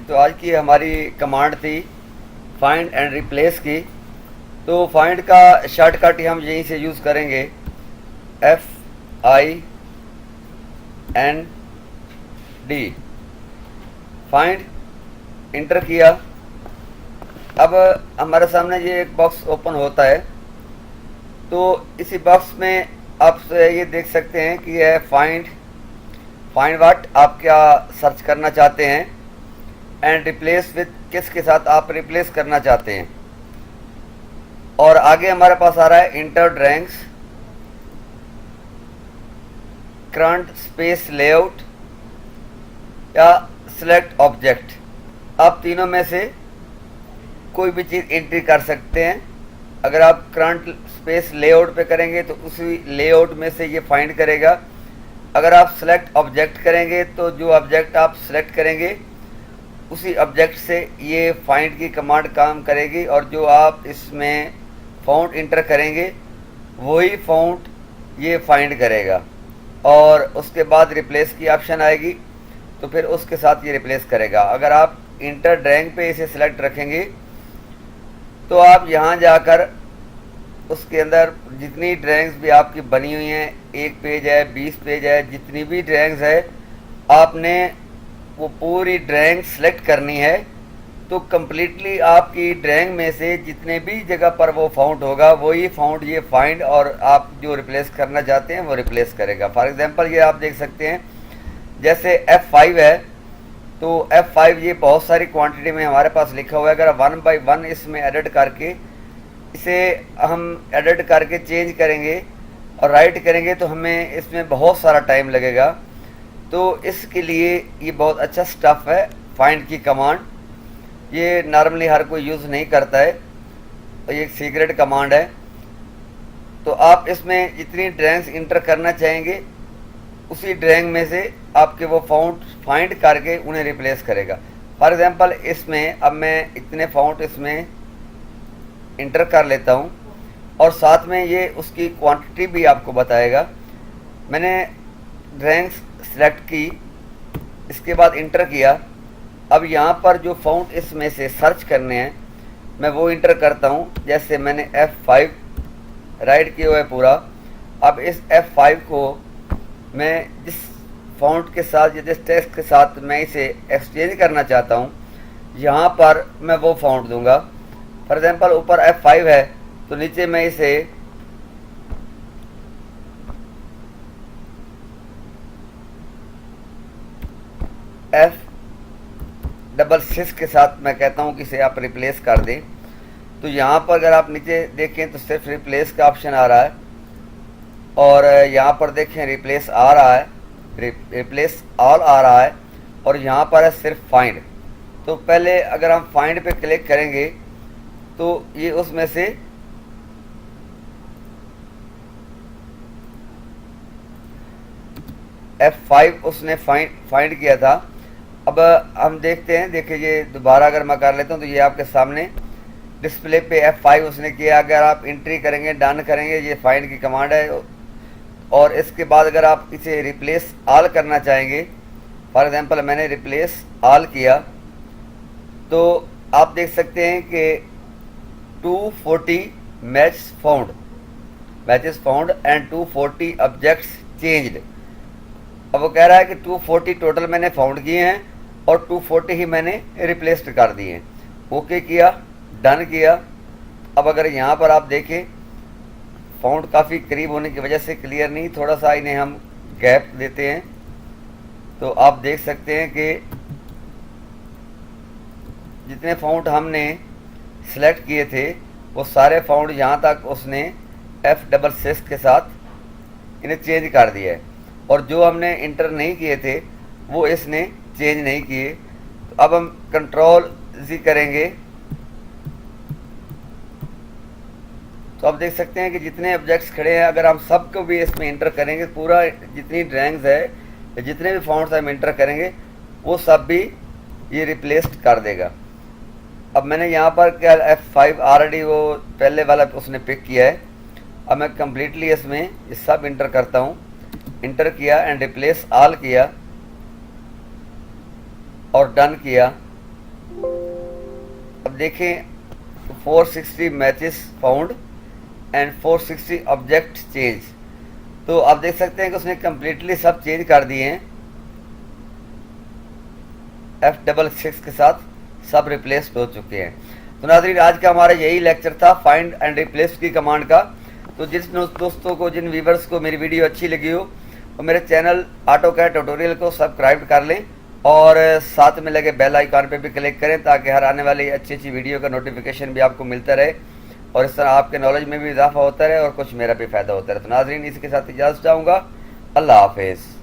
तो आज की हमारी कमांड थी फाइंड एंड रिप्लेस की। तो फाइंड का शॉर्टकट हम यहीं से यूज़ करेंगे, FIND। फाइंड, इंटर किया। अब हमारे सामने ये एक बॉक्स ओपन होता है। तो इसी बॉक्स में आप ये देख सकते हैं कि यह फाइंड व्हाट आप क्या सर्च करना चाहते हैं, एंड रिप्लेस विद किसके साथ आप रिप्लेस करना चाहते हैं। और आगे हमारे पास आ रहा है inter ranks, current space layout या सिलेक्ट ऑब्जेक्ट। आप तीनों में से कोई भी चीज़ एंट्री कर सकते हैं। अगर आप करंट स्पेस लेआउट पे करेंगे तो उसी लेआउट में से ये फाइंड करेगा। अगर आप सेलेक्ट ऑब्जेक्ट करेंगे तो जो ऑब्जेक्ट आप सेलेक्ट करेंगे उसी ऑब्जेक्ट से ये फाइंड की कमांड काम करेगी, और जो आप इसमें फाउंड इंटर करेंगे वही फाउंड ये फाइंड करेगा। और उसके बाद रिप्लेस की ऑप्शन आएगी तो फिर उसके साथ ये रिप्लेस करेगा। अगर आप इंटर ड्रैंग पे इसे सिलेक्ट रखेंगे तो आप यहाँ जाकर उसके अंदर जितनी ड्राइंग्स भी आपकी बनी हुई हैं, 1 पेज है, 20 पेज है, जितनी भी ड्राइंग्स है, आपने वो पूरी ड्राइंग सेलेक्ट करनी है। तो कम्प्लीटली आपकी ड्राइंग में से जितने भी जगह पर वो फाउंड होगा वही फाउंड ये फाइंड और आप जो रिप्लेस करना चाहते हैं वो रिप्लेस करेगा। फॉर एग्जांपल ये आप देख सकते हैं, जैसे F5 है तो F5 ये बहुत सारी क्वांटिटी में हमारे पास लिखा हुआ है। अगर 1 बाई 1 इसमें एडिट करके इसे हम एडिट करके चेंज करेंगे और राइट करेंगे तो हमें इसमें बहुत सारा टाइम लगेगा। तो इसके लिए ये बहुत अच्छा स्टफ है फाइंड की कमांड। ये नॉर्मली हर कोई यूज़ नहीं करता है और ये एक सीक्रेट कमांड है। तो आप इसमें जितनी ड्राइंग्स इंटर करना चाहेंगे उसी ड्राइंग में से आपके वो फाइंड करके उन्हें रिप्लेस करेगा। फॉर एग्जांपल इसमें अब मैं इतने फाउंड इसमें इंटर कर लेता हूँ और साथ में ये उसकी क्वांटिटी भी आपको बताएगा। मैंने ड्राइंग्स सेलेक्ट की, इसके बाद इंटर किया। अब यहाँ पर जो फाउंड इसमें से सर्च करने हैं मैं वो इंटर करता हूँ। जैसे मैंने F5 राइट किया हुआ है पूरा। अब इस F5 को मैं जिस फाउंड के साथ या जिस टेक्स्ट के साथ मैं इसे एक्सचेंज करना चाहता हूँ, यहाँ पर मैं वो फाउंड दूंगा। फॉर एग्जांपल ऊपर F5 है तो नीचे मैं इसे F66 के साथ मैं कहता हूँ कि इसे आप रिप्लेस कर दें। तो यहाँ पर अगर आप नीचे देखें तो सिर्फ रिप्लेस का ऑप्शन आ रहा है, और यहाँ पर देखें रिप्लेस आ रहा है, रिप्लेस ऑल आ रहा है, और यहाँ पर है सिर्फ फाइंड। तो पहले अगर हम फाइंड पे क्लिक करेंगे तो ये उसमें से F5 उसने फाइंड किया था। अब हम देखते हैं, देखिए ये दोबारा अगर मैं कर लेता हूँ तो ये आपके सामने डिस्प्ले पे F5 उसने किया। अगर आप एंट्री करेंगे, डन करेंगे, ये फाइंड की कमांड है। और इसके बाद अगर आप इसे रिप्लेस ऑल करना चाहेंगे, फॉर एग्जांपल मैंने रिप्लेस ऑल किया, तो आप देख सकते हैं कि 240 matches found and 240 objects changed. अब वो कह रहा है कि 240 टोटल मैंने फाउंड किए हैं और 240 ही मैंने रिप्लेस्ड कर दिए हैं। ओके किया, डन किया। अब अगर यहाँ पर आप देखें फाउंड काफ़ी करीब होने की वजह से क्लियर नहीं, थोड़ा सा इन्हें हम गैप देते हैं तो आप देख सकते हैं कि जितने फाउंड हमने सेलेक्ट किए थे वो सारे फाउंड यहाँ तक उसने F66 के साथ इन्हें चेंज कर दिया है, और जो हमने इंटर नहीं किए थे वो इसने चेंज नहीं किए। तो अब हम कंट्रोल Z करेंगे तो आप देख सकते हैं कि जितने ऑब्जेक्ट्स खड़े हैं अगर हम सबको भी इसमें इंटर करेंगे, पूरा जितनी ड्राइंग्स है, जितने भी फाउंड्स हम इंटर करेंगे वो सब भी ये रिप्लेस्ड कर देगा। अब मैंने यहाँ पर क्या F5 ऑलरेडी वो पहले वाला उसने पिक किया है। अब मैं कम्प्लीटली इसमें ये सब इंटर करता हूँ। इंटर किया एंड रिप्लेस ऑल किया और डन किया। देखें तो 460 matches found and 460 object change. तो आप देख सकते हैं कि उसने कम्प्लीटली सब चेंज कर दिए हैं, F66 के साथ सब रिप्लेस हो चुके हैं। तो नाज़रीन, आज का हमारा यही लेक्चर था फाइंड एंड रिप्लेस की कमांड का। तो जिन दोस्तों को, जिन व्यूवर्स को मेरी वीडियो अच्छी लगी हो, तो मेरे चैनल AutoCAD ट्यूटोरियल को सब्सक्राइब कर लें और साथ में लगे बेल आइकन पे भी क्लिक करें ताकि हर आने वाली अच्छी अच्छी वीडियो का नोटिफिकेशन भी आपको मिलता रहे और इस तरह आपके नॉलेज में भी इजाफा होता रहे और कुछ मेरा भी फ़ायदा होता रहे। तो नाज़रीन, इसके साथ इजाज़त चाहूँगा। अल्लाह हाफिज़।